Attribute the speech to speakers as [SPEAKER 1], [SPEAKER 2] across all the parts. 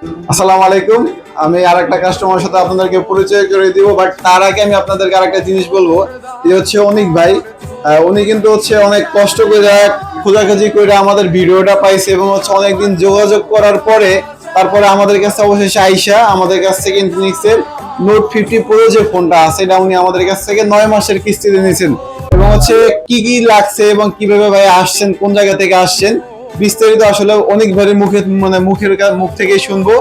[SPEAKER 1] আসসালামু আলাইকুম। আমি আরেকটা কাস্টমারের সাথে আপনাদেরকে পরিচয় করে দিব, বাট তার আগে আমি আপনাদেরকে আরেকটা জিনিস বলবো। যে হচ্ছে অনিক ভাই, উনি কিন্তু হচ্ছে অনেক কষ্ট করে খোঁজাখুঁজি করে আমাদের ভিডিওটা পাইছে এবং হচ্ছে অনেকদিন যোগাযোগ করার পরে তারপরে আমাদের কাছে অবশেষে আইসা আমাদের কাছ থেকে ইনফিনিক্সের নোট 50 প্রো যে ফোনটা আছে এটা উনি আমাদের কাছ থেকে 9 মাসের কিস্তিতে নিয়েছেন। এবং হচ্ছে কি কি লাগছে এবং কিভাবে ভাই আসছেন, কোন জায়গা থেকে আসছেন বিস্তারিত আসলে অনেক ভাইয়ের মুখ থেকে শুনবো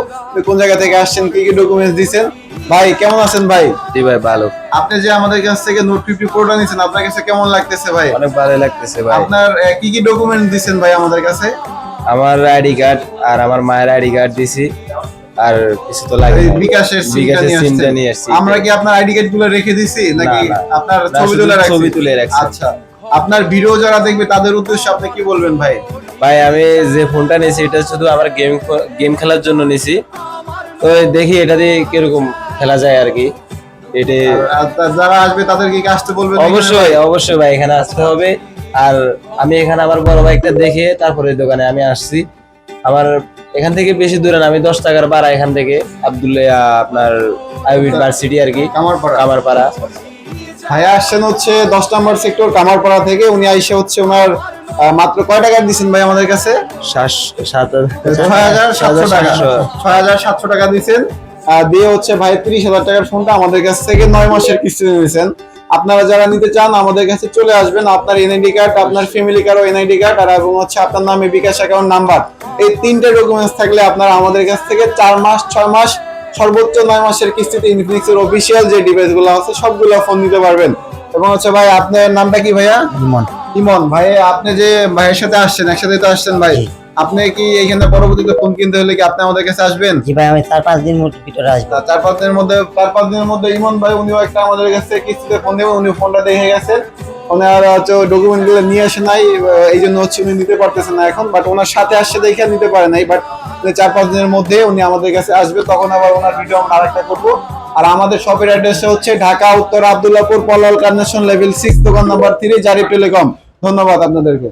[SPEAKER 1] কোন জায়গা থেকে আসছেন, কি কি ডকুমেন্টস দিয়েছেন। ভাই কেমন আছেন ভাই?
[SPEAKER 2] জি ভাই ভালো।
[SPEAKER 1] আপনি যে আমাদের কাছ থেকে নোট 50 প্রোটা নিয়েছেন আপনার কাছে কেমন লাগতেছে ভাই?
[SPEAKER 2] অনেক ভালো লাগতেছে ভাই।
[SPEAKER 1] আপনার কি কি ডকুমেন্ট দিয়েছেন ভাই আমাদের কাছে?
[SPEAKER 2] আমার আইডি কার্ড আর আমার মায়ের আইডি কার্ড দিছি, আর কিছু তো লাগে না।
[SPEAKER 1] বিকাশের
[SPEAKER 2] সিমটা নিয়ে আসছি।
[SPEAKER 1] আমরা কি আপনার আইডি কার্ড গুলো রেখে দিছি নাকি
[SPEAKER 2] না,
[SPEAKER 1] আপনার
[SPEAKER 2] না,
[SPEAKER 1] ছবি
[SPEAKER 2] ছবি তুলে রাখছি।
[SPEAKER 1] আচ্ছা, আপনার ভিডিও যারা দেখবে তাদের উদ্দেশ্যে আপনি কি বলবেন ভাই?
[SPEAKER 2] ভাই আমি যে ফোনটা নিয়েছি এটা শুধু আমার গেম খেলার জন্য নিয়েছি, তো দেখি এটা দিয়ে কিরকম খেলা যায় আর কি। এটা
[SPEAKER 1] যারা আসবে তাদেরকে কি আসতে বলবেন?
[SPEAKER 2] অবশ্যই অবশ্যই ভাই, এখানে আসতে হবে। আর আমি এখানে আমার বড় ভাইটা দেখে তারপরে দোকানে আমি আসছি। আমার এখান থেকে বেশি দূরে না, আমি 10 টাকার ভাড়া এখান থেকে আব্দুল্লাহ আপনার ইউনিভার্সিটি আর কি, কামারপাড়া।
[SPEAKER 1] ভাইয়া আসছেন হচ্ছে 10 নম্বর সেক্টর কামারপাড়া থেকে। উনি আইসে হচ্ছে ওনার মাত্র কয় টাকা দিয়েছেন ভাই আমাদের কাছে? 6,700 টাকা। 6,700 টাকা দিয়েছেন। দিয়ে হচ্ছে ভাই 30,000 টাকার ফোনটা আমাদের কাছ থেকে 9 মাসের কিস্তিতে নিয়েছেন। আপনারা যারা নিতে চান আমাদের কাছে চলে আসবেন। আপনার এনআইডি কার্ড, আপনার ফ্যামিলি কার্ড, এনআইডি কার্ড আর এবং হচ্ছে আপনার নামে বিকাশ অ্যাকাউন্ট নাম্বার, এই তিনটে ডকুমেন্টস থাকলে আপনারা আমাদের কাছ থেকে 4 মাস 6 মাস সর্বোচ্চ 9 মাসের কিস্তিতে ইনফিনিক্সের অফিসিয়াল যে ডিভাইস গুলো আছে সবগুলো ফোন নিতে পারবেন। এবং হচ্ছে ভাই আপনার নামটা কি ভাইয়া?
[SPEAKER 3] ইমন।
[SPEAKER 1] ইমন ভাই, আপনি যে ভাইয়ের সাথে আসছেন একসাথে তো আসছেন ভাই, আপনি কি এইখানে পরবর্তীতে ফোন কিনতে হলে কি আপনি আমাদের কাছে আসবেন?
[SPEAKER 3] জি ভাই, আমি 4-5 দিন ভিতরে আসবো।
[SPEAKER 1] 4-5 দিনের মধ্যে ইমন ভাই উনিও একটা আমাদের কাছে কিস্তিতে ফোন দেবেন। উনি ফোনটা দেখে গেছেন, ওনার হচ্ছে ডকুমেন্ট গুলো নিয়ে আসে নাই, এই জন্য হচ্ছে উনি নিতে পারতেছেন না এখন। বাট ওনার সাথে আসছে দেখে নিতে পারে নাই, বাট 4-5 দিনের মধ্যে উনি আমাদের কাছে আসবে, তখন আবার ওনার ভিডিও আমরা আরেকটা করবো। আর আমাদের শপের অ্যাড্রেস হচ্ছে ঢাকা উত্তর আব্দুল্লাহপুর পলাল কার্নেশন লেভেল 6 দোকান নাম্বার 3 জারিফ টেলিকম। ধন্যবাদ আপনাদেরকে।